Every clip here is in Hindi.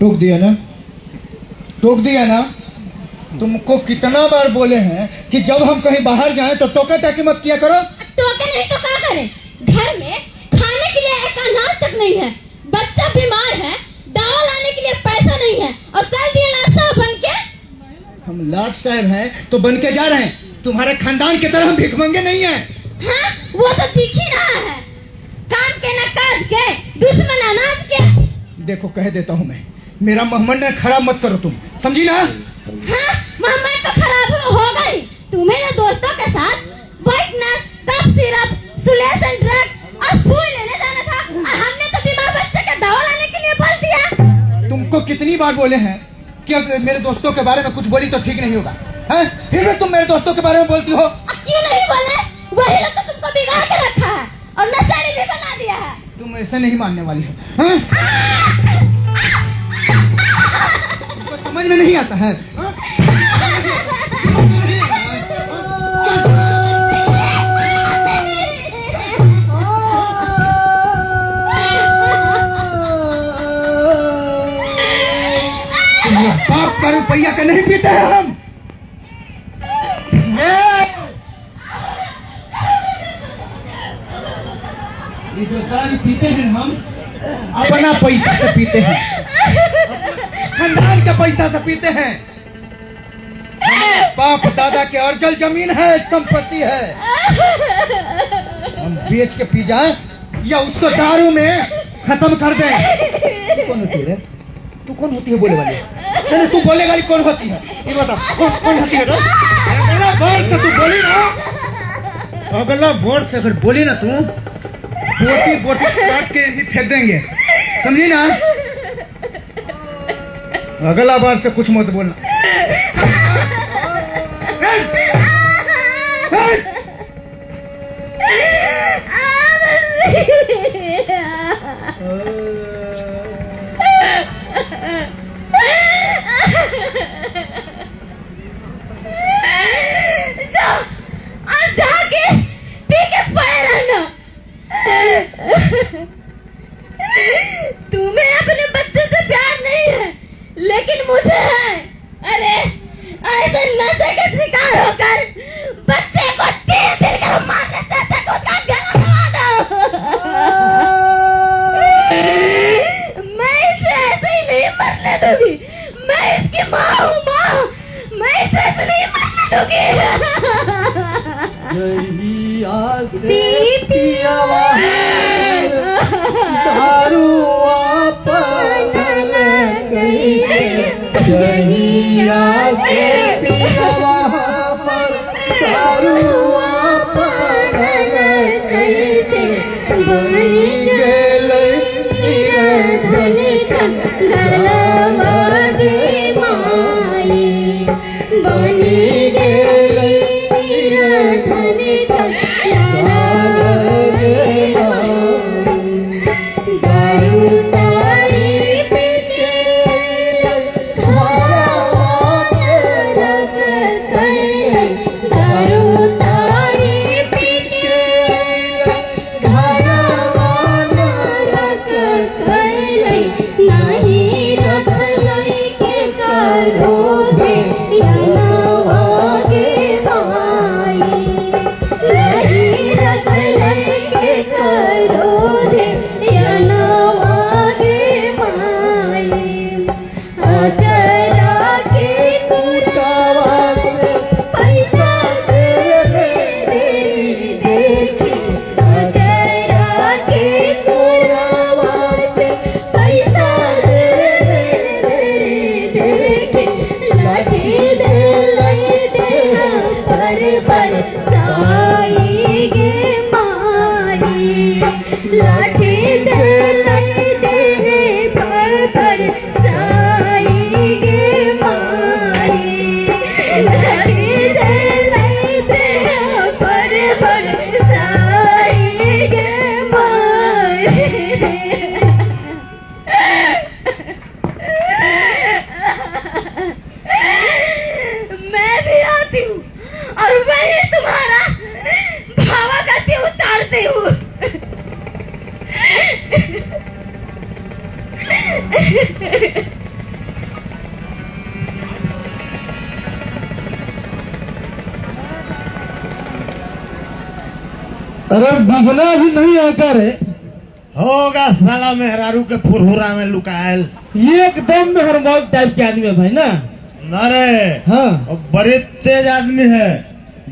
टोक दिया ना, टोक दिया ना। तुमको कितना बार बोले हैं कि जब हम कहीं बाहर जाएं तो टोका टाकी मत किया करो। टोके नहीं तो क्या करें? घर में खाने के लिए एक अनाज तक नहीं है, बच्चा बीमार है, दवा लाने के लिए पैसा नहीं है और चल दिए लाट साहब बन के। हम लाट साहब हैं तो बन के जा रहे हैं, तुम्हारे खानदान की तरह हम भिखमंगे नहीं हैं। हाँ, वो तो दिख ही रहा है, काम के न काज के, दुश्मन अनाज के। देखो कह देता हूँ मैं, मेरा मोहम्मद खराब मत करो तुम, समझी ना? हाँ, मोहम्मद तो खराब होगा ही। तुम्हें ना दोस्तों के साथ व्हाइट नट, कफ सिरप, सुलेसन ड्रग और सुई लेने जाना था और हमने तो बीमार बच्चे का दवा लाने के लिए बोल दिया। तुमको कितनी बार बोले हैं कि अगर मेरे दोस्तों के बारे में कुछ बोली तो ठीक नहीं होगा, हैं? फिर भी तुम मेरे दोस्तों के बारे में बोलती हो। अब क्यों नहीं बोले? वही लोग तो तुमको बिगाड़ के रखा है और नशेड़ी भी बना दिया है। तुम ऐसे नहीं मानने वाली हो, हैं? तुमको समझ में नहीं आता है, हाँ? बाप का रुपया का नहीं पीते हैं हम। ये जो दारू पीते हैं हम अपना पैसा से पीते हैं, खानदान का पैसा से पीते हैं। बाप दादा के अर्जल जमीन है, संपत्ति है, हम बेच के पी जाए या उसको दारू में खत्म कर दें। तू कौन होती है? तू कौन होती है बोले वाली? नहीं, तू बोले वाली कौन होती है ये बता, कौन होती है? अगला बार से तू बोली ना, अगला बार से अगर बोली ना तू, बोटी बोटी काट के ही फेंक देंगे, समझी ना? अगला बार से कुछ मत बोलना। जाके पी के पड़े रहना। तुम्हें अपने बच्चे से प्यार नहीं है, लेकिन मुझे है। अरे ऐसे नशे के शिकार होकर बच्चे को तीर दिल कर मारने चाहता को उसका गला दबा दो। मैं इसे ऐसे ही नहीं मरने दूंगी। मैं इसकी माँ हूँ, माँ। मैं इसे ऐसे नहीं मरने दूंगी। Da अरे बिगना भी नहीं आकर है। होगा साला मेहरारू के फुरहुरा में लुकायल। ये एकदम मेहरमौज टाइप के आदमी है भाई ना। अरे हाँ वो बड़े तेज आदमी है,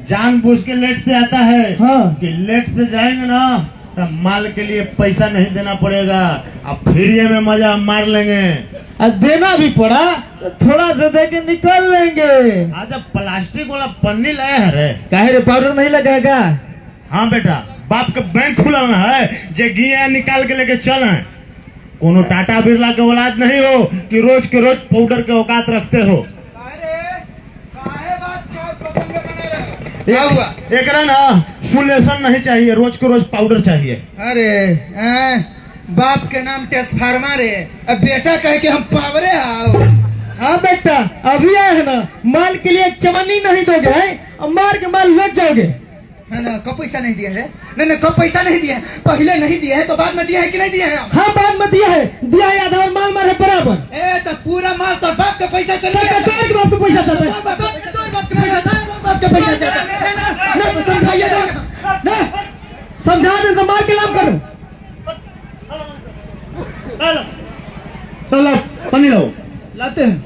जानबूझ के लेट से आता है। हाँ। कि लेट से जाएंगे ना तो माल के लिए पैसा नहीं देना पड़ेगा, अब फ्री में मजा मार लेंगे। और देना भी पड़ा तो थोड़ा सा दे के निकल लेंगे। आज अब प्लास्टिक वाला पन्नी लाया है रे। काहे रे पाउडर नहीं लगाएगा? हाँ बेटा, बाप का बैंक खुला ना है, जे गिया निकाल के लेके चल है। कोनो टाटा बिरला के औलाद नहीं हो कि रोज के रोज पाउडर के औकात रखते हो। क्या हुआ? एक ना सुलेशन नहीं चाहिए, रोज के रोज पाउडर चाहिए। अरे बाप के नाम ट्रांसफार्मर है, अब बेटा कहे कि हम पावरे आओ। हाँ बेटा, अभी आए है ना, माल के लिए चवन्नी नहीं दोगे है, अब मार के माल लग जाओगे है ना। कब पैसा नहीं दिया है? नहीं कब पैसा नहीं दिया है? पहले नहीं दिया है तो बाद में दिया है कि नहीं दिया है? हाँ बाद में दिया है आधा और माल मारे बराबर। ए तो पूरा माल तो बाप का पैसा चला गया। बाप का पैसा चला गया, बाप का पैसा चला ना तो समझाइए ना, समझा दे तो मार के लाभ करो। चलो पानी लो। लाते हैं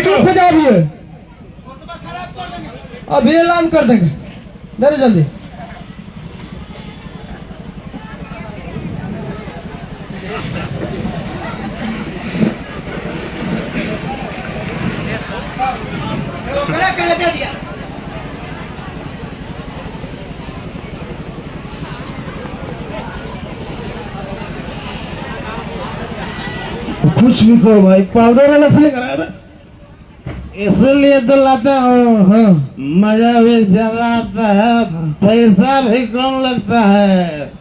चुप हो जाओ, अभी ऐलान कर देंगे, जरा जल्दी। कुछ भी कहो भाई, पाउडर वाला फिल्म करा था इसलिए तो लाता हूँ। हाँ मजा भी ज्यादा आता है, पैसा भी कम लगता है।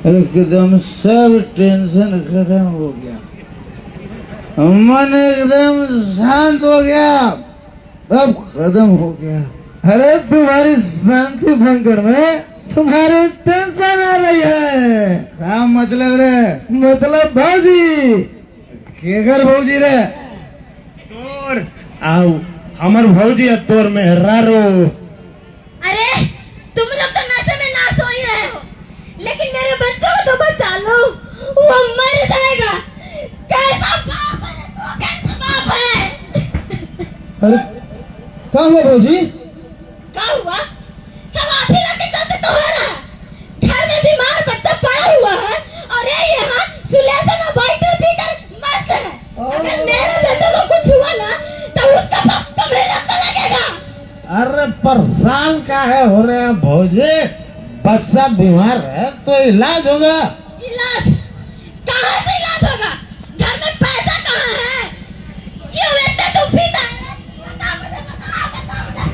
एकदम सब टेंशन खत्म हो गया, मन एकदम शांत हो गया, सब खत्म हो गया। अरे तुम्हारी शांति भंग में तुम्हारे टेंशन आ रही है। क्या मतलब रे? मतलब भाजी के घर भौजी रे? तोर आओ हमर भौजी है, तोर में रारो। अरे तुम लोग तो नशे में नाश हो ही रहे हो, लेकिन मेरे बच्चों को तो बचा लो, वो मर जाएगा। कैसा बाप है तो, कैसा बाप है? अरे क्या हुआ भौजी? क्या हुआ? सब आप ही लोग के चलते तो हो रहा है। घर में बीमार बच्चा पड़ा हुआ है और ये यहाँ सुलेशन और बाइटर पीकर मस्त है। अगर मेरे बेटे को कुछ हुआ ना तो उसका बाप कमरे लगता लगेगा। अरे परेशान का है हो रहे हैं भौजी, बच्चा बीमार है तो इलाज होगा। इलाज कहाँ से इलाज होगा? घर में पैसा कहाँ है? क्यों इतना तू पीता है? बता मुझे, बता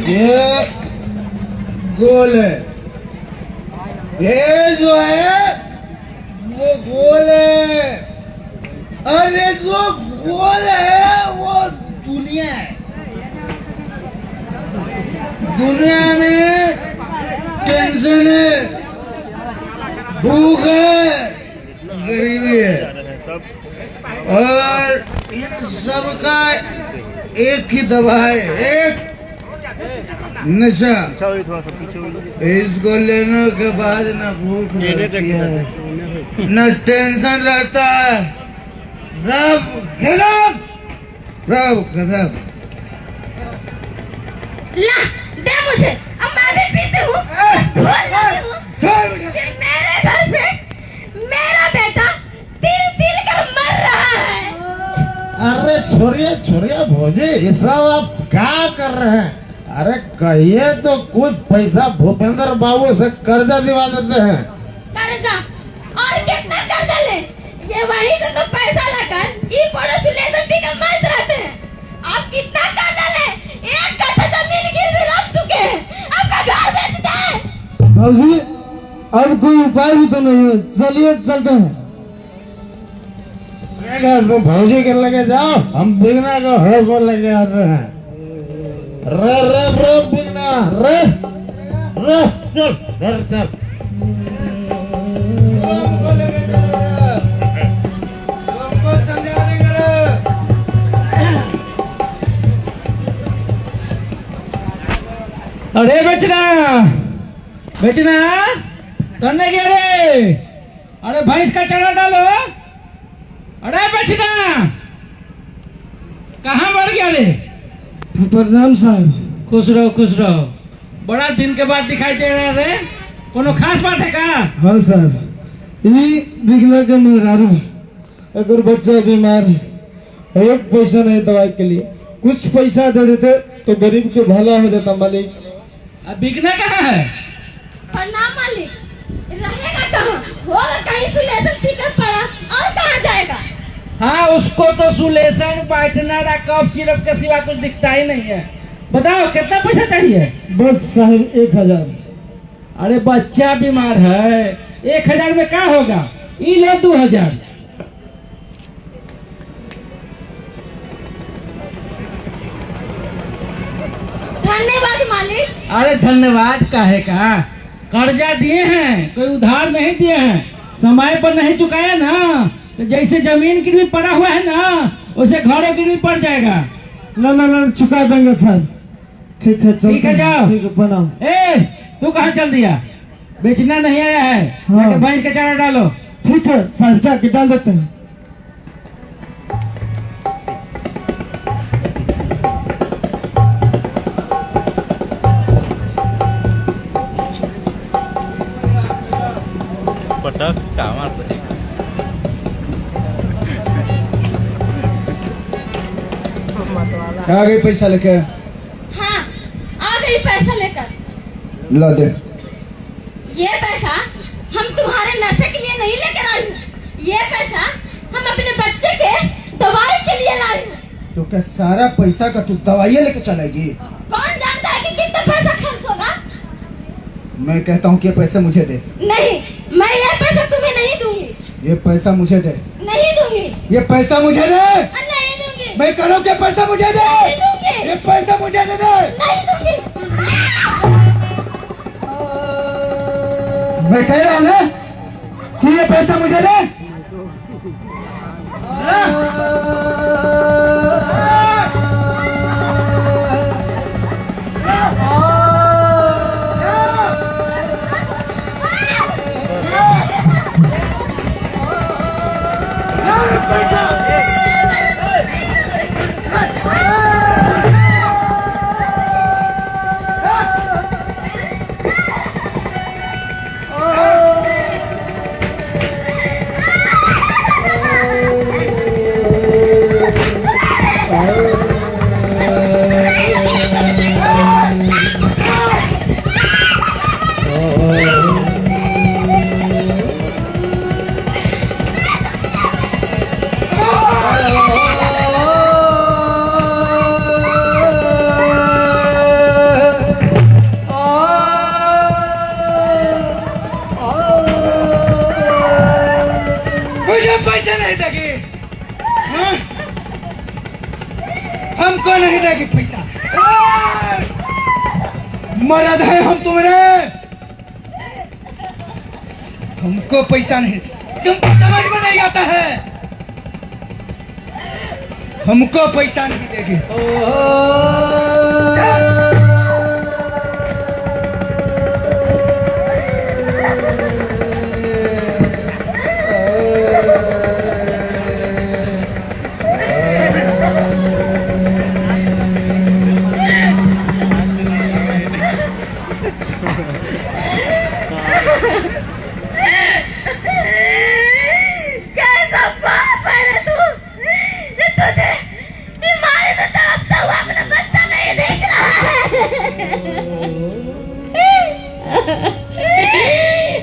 ये गोल है, ये जो है वो गोल है। अरे जो गोल है वो दुनिया है। दुनिया में टेंशन है, भूख है, गरीबी है, और इन सब का एक ही दवा है, एक नशा। इसको लेने के बाद न भूख लगती है, न टेंशन रहता है, सब खत्म, सब खत्म। ला दे मुझे, अब मैं भी पीती हूँ, भूल जाती हूँ कि मेरे घर पे मेरा बेटा तिल तिल कर मर रहा है। अरे छोड़िए भौजी, ये सब आप क्या कर रहे हैं? अरे कहिए तो कुछ पैसा भूपेंद्र बाबू से कर्जा दिवा देते हैं। कर्जा? और कितना कर्जा ले? ये वहीं से तो पैसा लाकर ई पड़ोसुलेशन भी कम मस्त रहते हैं। आप कितना कर्जा ले? 1 कट्ठा जमीन गिरवी रख चुके हैं, आपका घर बेच दे। भाजी अब कोई उपाय भी तो नहीं है, चलिए चलते हैं। तो भौजी के लेके जाओ, हम बिगना को होश में लेके आते हैं। रे बिगना रे अरे चल घर चल। हमको समझा देंगे। अरे बेचना बेचना करने गया रे। अरे भैंस का चारा डालो। अरे बेचना कहाँ बढ़ गया रे? प्रणाम साहब। खुश रहो। बड़ा दिन के बाद दिखाई दे रहा रे। कोनो खास बात है का? हाँ साहब, ये बिगला के मेहरारू अगर बच्चा बीमार है, एक पैसा नहीं दवाई के लिए, कुछ पैसा दे देते तो गरीब के भला हो जाता मालिक। अब बिकना कहाँ है? प्रणाम मालिक। रहेगा कहाँ? होगा कहीं सुलेशन पीकर पड़ा और कहाँ जाएगा? हाँ, उसको तो सुलेशन पार्टनर कफ सिरप के सिवा कुछ दिखता ही नहीं है। बताओ कितना पैसा चाहिए? बस साहब 1000। अरे बच्चा बीमार है, 1000 में क्या होगा? ये लो 2000। धन्यवाद मालिक। अरे धन्यवाद काहे का? कर्जा दिए हैं, कोई उधार नहीं दिए हैं। समय पर नहीं चुकाया ना तो जैसे जमीन गिरवी पड़ा हुआ है ना, वैसे घरों गिरवी पड़ जाएगा। ना चुका देंगे साहब। ठीक है चल। ठीक है जाओ। ठीक है प्रणाम। ए तू कहाँ चल दिया? बेचना नहीं आया है? हाँ। जाके भैंस का चारा डालो। ठीक है साहब, जाके डाल देते हैं। पटक का मारते आ गई पैसा लेके। हाँ, आ गई पैसा लेकर। ला दे। ये पैसा हम तुम्हारे नशे के लिए नहीं लेकर आई हूँ। ये पैसा हम अपने बच्चे के दवाई के लिए लाई हूँ। तो क्या सारा पैसा का तू दवाइयाँ लेके चलेगी? कौन जानता है कि कितना पैसा खर्च होगा? मैं कहता हूँ कि ये पैसे मुझे दे। नहीं, मैं ये पैसा तुम्हें नहीं दूंगी। ये पैसा मुझे दे। नहीं दूंगी। ये पैसा मुझे दे। नहीं दूंगी। मैं कह रहा हूँ कि पैसा मुझे दे। नहीं दूंगी। ये पैसा मुझे दे दे। नहीं दूंगी। मैं कह रहा हूँ ना कि ये पैसा मुझे दे। मुझे पैसे नहीं देगी। हाँ? हमको नहीं देगी पैसा। मर्द है हम तुम्हारे। हमको पैसा नहीं, तुमको समझ में नहीं आता है। हमको पैसा नहीं देगी। कैसा बाप है रे तू? तुझे बीमारी से तड़पता हुआ अपना बच्चा नहीं देख रहा है?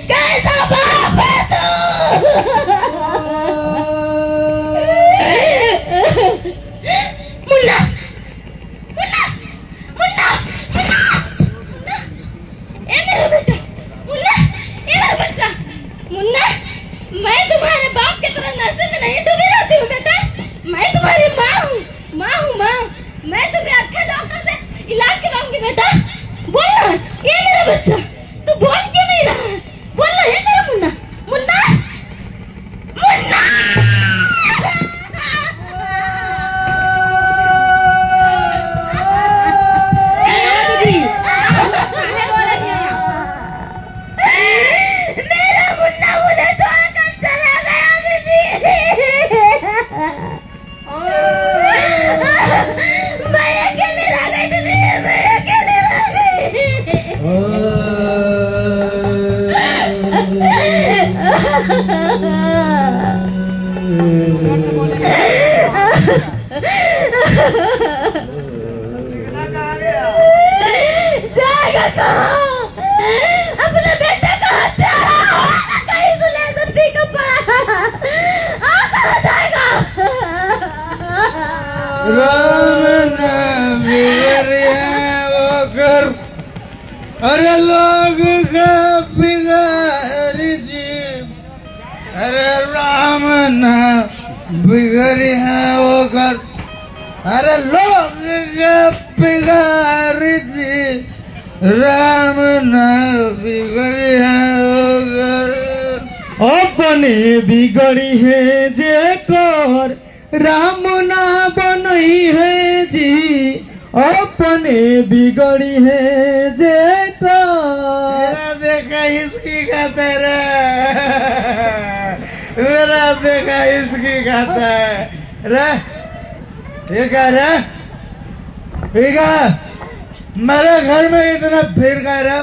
कैसा बाप है तू? मुन्ना, मुन्ना, मुन्ना, मुन्ना, ए मेरा बेटा, मुन्ना, ए मेरा बच्चा, मुन्ना, मैं तुम्हारे बाप की तरह नशे में नहीं डूबी रहती हूँ बेटा। मैं तुम्हारी माँ हूँ, माँ हूँ माँ। मैं तुम्हें अच्छे डॉक्टर से इलाज कराऊंगी बेटा। बोल ना, ये मेरा बच्चा। बोल क्यों नहीं रहा है? बोलना है तेरा मुन्ना, मुन्ना, मुन्ना। मेरा मुन्ना मुझे छोड़कर चला गया दीदी। मैं अकेली रह गई दीदी, मैं अकेली रह जाएगा कहाँ? अपने बेटे का हत्यारा होगा, कहीं सुलेसन पी कर पड़ा। कहाँ जाएगा? राम नाम बिगड़िया वो कर, अरे लोग का बिगाड़ी जी, अरे राम नाम बिगड़िया वो कर, अरे लोग का बिगाड़ी जी, राम नाम बिगड़िया वो कर। अपने बिगड़ी है जे कर, राम ना बनई है जी, अपने बिगड़ी है जे मेरा देखा इसकी खाता रे, मेरा देखा इसकी खाता है रे, ठीक है रे, ठीक है। मेरे घर में इतना भीड़ का रे,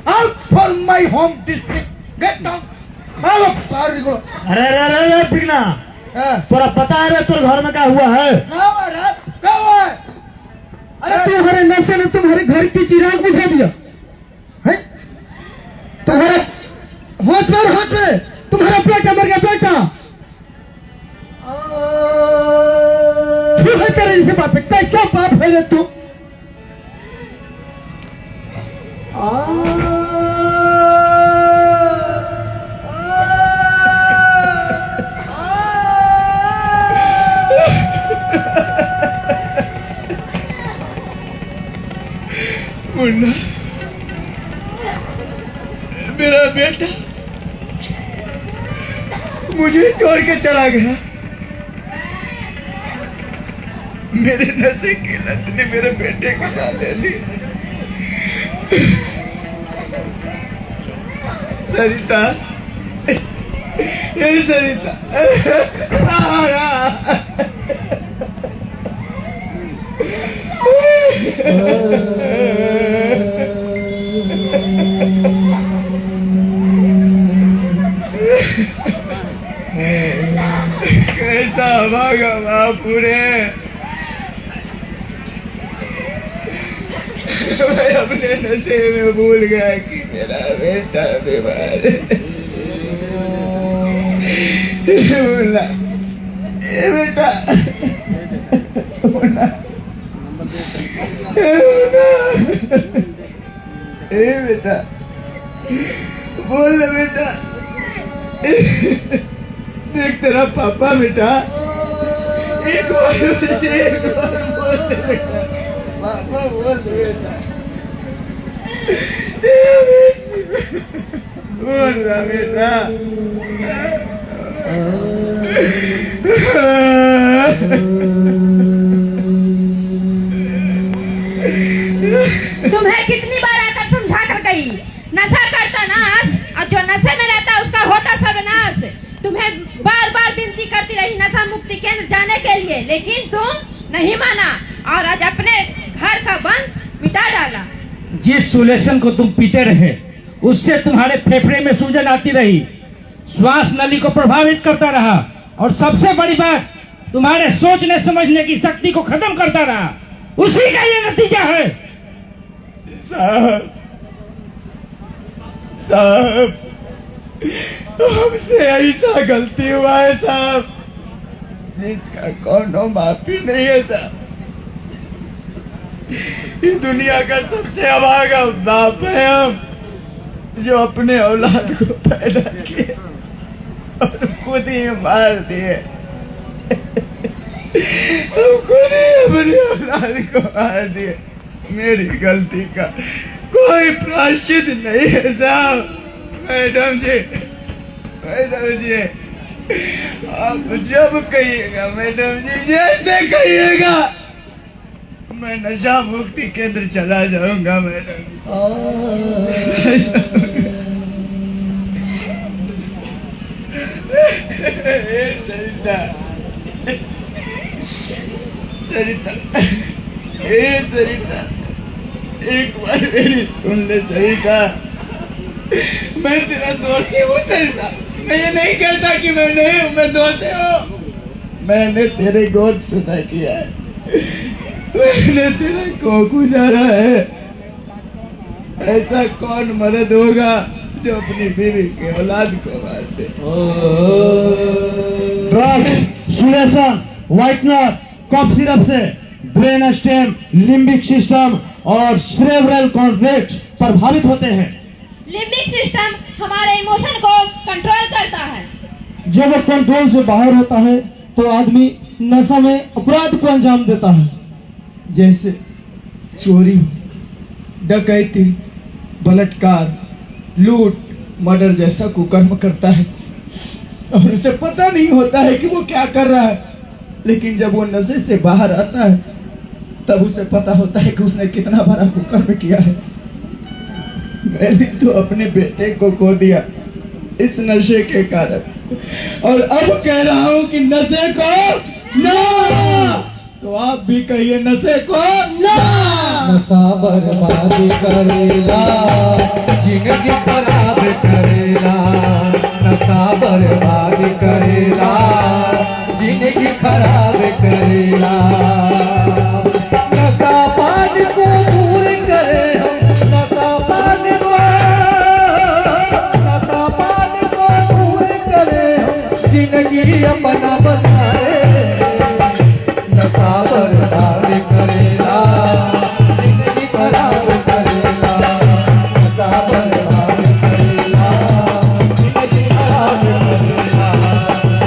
out from my home district, get down, अरे रे रे रे पिगना, तोरा पता है रे तोर घर में क्या हुआ है? क्या हुआ है? अरे तुम्हारे नशे ने तुम्हारे घर की चिराग बुझा दिया है? तुम्हारे होश में तुम्हारा बेटा मर गया, बेटा है तेरे जैसे बाप है, कैसा बाप है रे तू? मुन्ना, मेरा बेटा मुझे छोड़ के चला गया। मेरे नशे की लत ने मेरे बेटे को जान ले ली। सरिता, ये सरिता, कैसा भागा बापूरे, मैं अपने नशे में भूल गया कि मेरा बेटा बीमार है। बोला ये बेटा, बोला ए बेटा, बोल बेटा, देख तेरा पापा बेटा, एक बार बोल दे बेटा, पापा बोल दे बेटा, बोल रहा बेटा। तुम्हें कितनी बार आकर समझा कर गई, नशा करता नाश और जो नशे में रहता उसका होता सर्वनाश। तुम्हें बार बार विनती करती रही नशा मुक्ति केंद्र जाने के लिए, लेकिन तुम नहीं माना और आज अपने घर का वंश मिटा डाला। जिस सुलेशन को तुम पीते रहे उससे तुम्हारे फेफड़े में सूजन आती रही, श्वास नली को प्रभावित करता रहा और सबसे बड़ी बात तुम्हारे सोचने समझने की शक्ति को खत्म करता रहा। उसी का ये नतीजा है। साहब, हमसे ऐसा गलती हुआ है साहब, जिसका कोनो माफी नहीं है साहब। ये दुनिया का सबसे अभागा बाप है हम, जो अपने औलाद को पैदा किए और खुद ही मार दिए। हम खुद ही अपनी औलाद को मार दिए। मेरी गलती का कोई प्रायश्चित नहीं है साहब। मैडम जी, मैडम जी, आप जब कहिएगा मैडम जी, जैसे कहिएगा, मैं नशा मुक्ति केंद्र चला जाऊंगा मैडम। सरिता, सरिता, सरिता, एक बार मेरी सुन ले सरिता, मैं तेरा दोषी हूँ सरिता। मैं ये नहीं कहता कि मैं नहीं हूँ, मैं दोषी हूँ। मैंने तेरे गोद सुना किया है, मैंने तेरा कोख गुजारा है। ऐसा कौन मर्द होगा जो अपनी बीवी के औलाद को मार दे। Drugs, solution, whitener, cough syrup से ब्रेन स्टेम, लिम्बिक सिस्टम और सेरेब्रल कॉर्टेक्स प्रभावित होते हैं। लिम्बिक सिस्टम हमारे इमोशन को कंट्रोल करता है। जब वो कंट्रोल से बाहर होता है तो आदमी नशा में अपराध को अंजाम देता है, जैसे चोरी, डकैती, बलात्कार, लूट, मर्डर जैसा कुकर्म करता है और उसे पता नहीं होता है कि वो क्या कर रहा है। लेकिन जब वो नशे से बाहर आता है तब उसे पता होता है कि उसने कितना बड़ा कुकर्म किया है। मैंने तो अपने बेटे को खो दिया इस नशे के कारण, और अब कह रहा हूँ कि नशे को ना। तो आप भी कहिए नशे को ना। नशा बर्बादी करेला, जिंदगी खराब करेला। नशा बर्बादी करेला, जिंदगी खराब करेला। नशा पान को दूर करे हम, नशा पान को, नशा पान को दूर करे हम, जिंदगी अपना बनाए। नशा बर्बाद करेला, जिंदगी खराब करेला। नशा बर्बाद करेला, जिंदगी खराब करेला।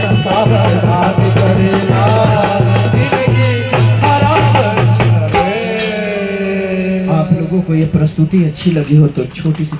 नशा बर्बाद करेला, जिंदगी खराब करेला। आप लोगों को ये प्रस्तुति अच्छी लगी हो तो छोटी सी